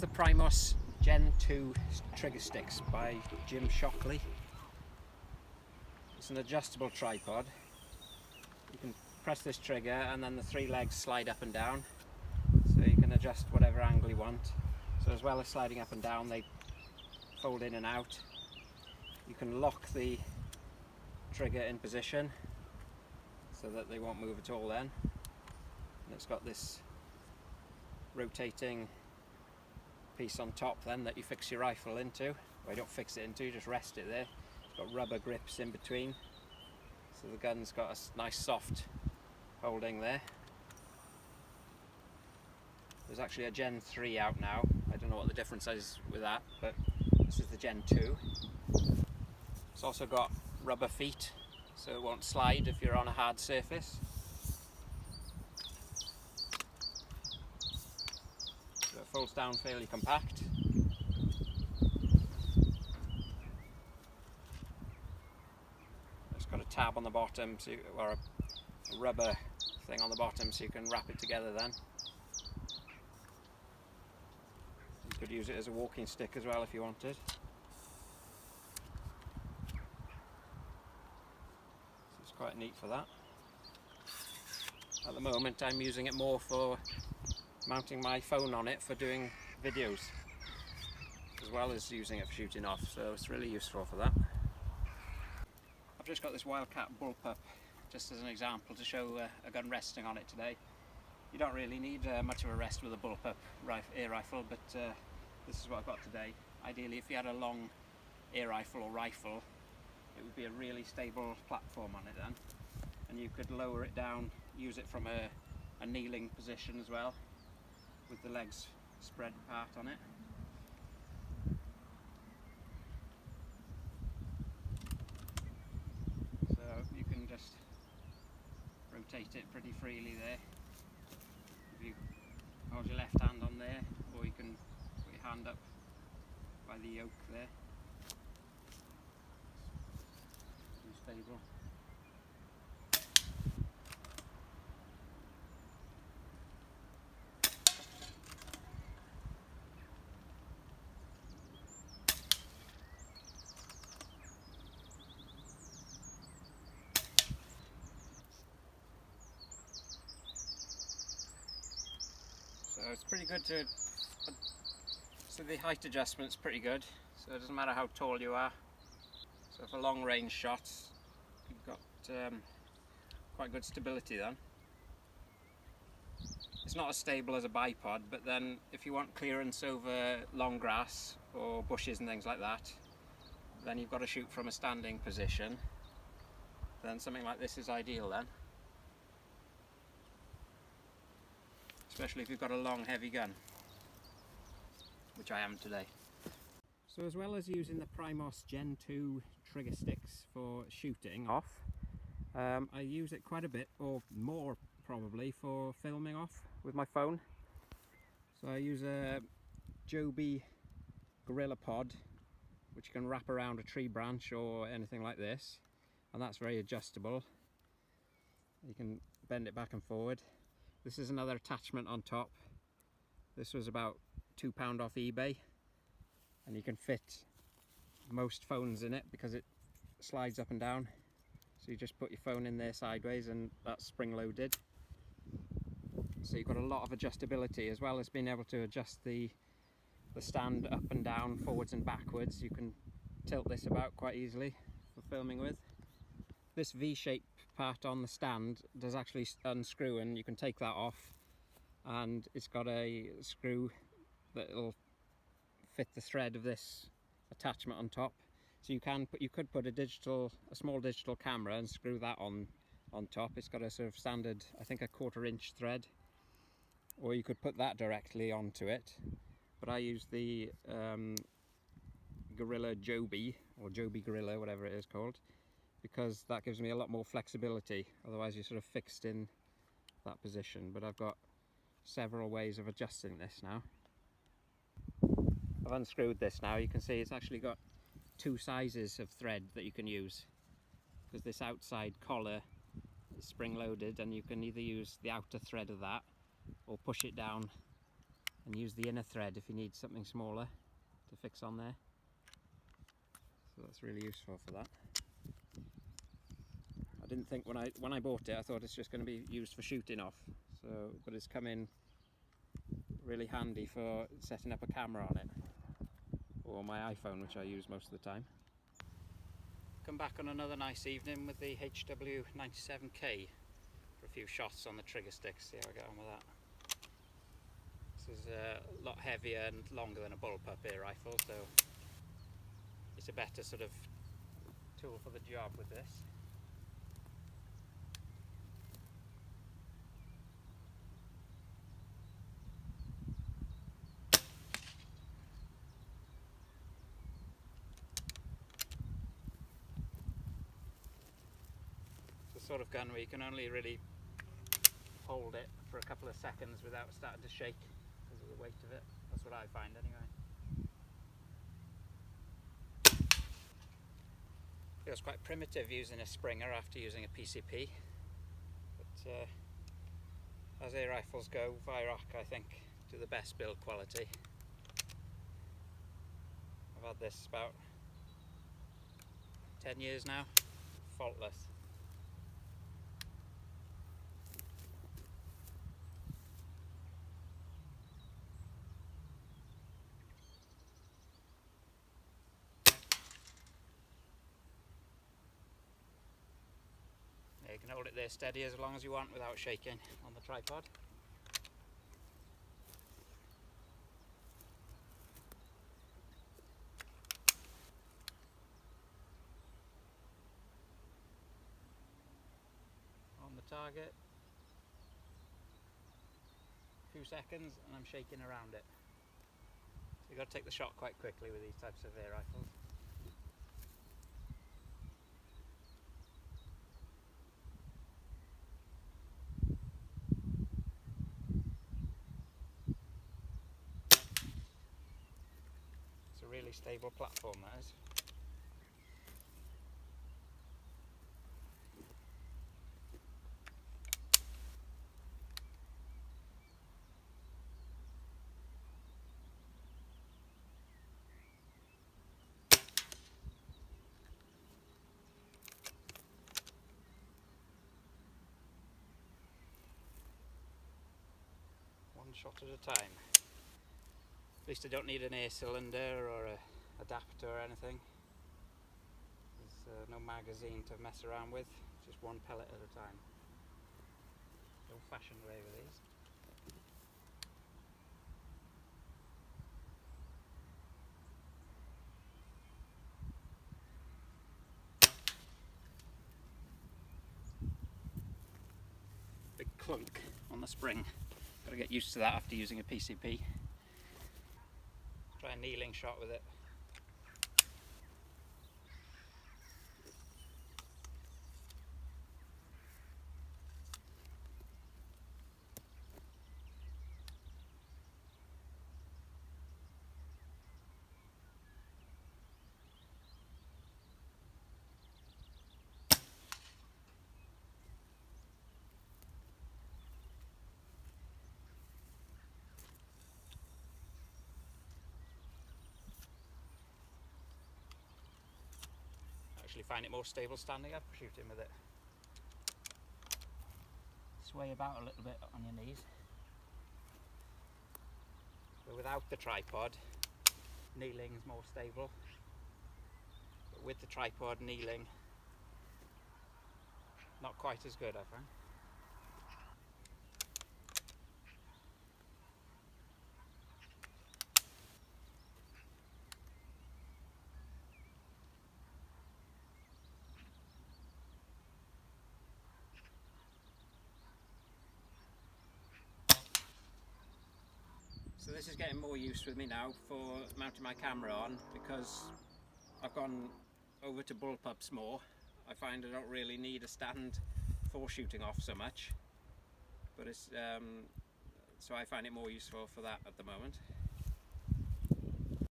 the Primos Gen 2 trigger sticks by Jim Shockley. It's an adjustable tripod. You can press this trigger and then the three legs slide up and down, so you can adjust whatever angle you want. So as well as sliding up and down, they fold in and out. You can lock the trigger in position so that they won't move at all then. And it's got this rotating piece on top then that you fix your rifle into. Well, you don't fix it into, you just rest it there. It's got rubber grips in between, so the gun's got a nice soft holding there. There's actually a Gen 3 out now. I don't know what the difference is with that, but this is the Gen 2. It's also got rubber feet, so it won't slide if you're on a hard surface. So it folds down fairly compact. It's got a tab on the bottom, so or a rubber thing on the bottom, so you can wrap it together then. You could use it as a walking stick as well if you wanted. So it's quite neat for that. At the moment I'm using it more for mounting my phone on it for doing videos, as well as using it for shooting off, so it's really useful for that. I've just got this Wildcat bullpup just as an example to show a gun resting on it today. You don't really need much of a rest with a bullpup air rifle, but this is what I've got today. Ideally, if you had a long air rifle or rifle, it would be a really stable platform on it then, and you could lower it down, use it from a kneeling position as well, with the legs spread apart on it. So you can just rotate it pretty freely there. If you hold your left hand on there, or you can put your hand up by the yoke there. It's stable. So it's pretty good to, so the height adjustment's pretty good, so it doesn't matter how tall you are. So for long range shots, you've got quite good stability then. It's not as stable as a bipod, but then if you want clearance over long grass or bushes and things like that, then you've got to shoot from a standing position. Then something like this is ideal then. Especially if you've got a long heavy gun, which I am today. So as well as using the Primos Gen 2 trigger sticks for shooting off, I use it quite a bit, or more probably, for filming off with my phone. So I use a Joby Gorilla Pod, which you can wrap around a tree branch or anything like this, and that's very adjustable. You can bend it back and forward. This is another attachment on top. This was about £2 off eBay, and you can fit most phones in it because it slides up and down. So you just put your phone in there sideways and that's spring loaded. So you've got a lot of adjustability, as well as being able to adjust the stand up and down, forwards and backwards. You can tilt this about quite easily for filming with. This V-shaped part on the stand does actually unscrew, and you can take that off, and it's got a screw that will fit the thread of this attachment on top. So you could put a small digital camera and screw that on top. It's got a sort of standard, I think, a 1/4 inch thread, or you could put that directly onto it. But I use the Gorilla Joby, or Joby Gorilla, whatever it is called, because that gives me a lot more flexibility. Otherwise you're sort of fixed in that position. But I've got several ways of adjusting this now. I've unscrewed this now. You can see it's actually got 2 sizes of thread that you can use, because this outside collar is spring loaded, and you can either use the outer thread of that or push it down and use the inner thread if you need something smaller to fix on there. So that's really useful for that. I didn't think when I bought it, I thought it's just going to be used for shooting off. So, but it's come in really handy for setting up a camera on it, or my iPhone, which I use most of the time. Come back on another nice evening with the HW97K for a few shots on the trigger stick, see how I get on with that. This is a lot heavier and longer than a bullpup air rifle, so it's a better sort of tool for the job with this. It's the sort of gun where you can only really hold it for a couple of seconds without starting to shake because of the weight of it. That's what I find anyway. Feels quite primitive using a Springer after using a PCP, but as air rifles go, Viroc I think do the best build quality. I've had this about 10 years now, faultless. You can hold it there steady as long as you want without shaking on the tripod. On the target, a few seconds and I'm shaking around it. So you've got to take the shot quite quickly with these types of air rifles. Really stable platform, that is. One shot at a time. At least I don't need an air cylinder or a adapter or anything. There's no magazine to mess around with, just one pellet at a time. The old-fashioned way with these. Big clunk on the spring. Got to get used to that after using a PCP. Try a kneeling shot with it. Actually find it more stable standing up shooting with it. Sway about a little bit on your knees. But without the tripod, kneeling is more stable. But with the tripod, kneeling, not quite as good, I find. So this is getting more use with me now for mounting my camera on, because I've gone over to bullpups more. I find I don't really need a stand for shooting off so much, but it's so I find it more useful for that at the moment.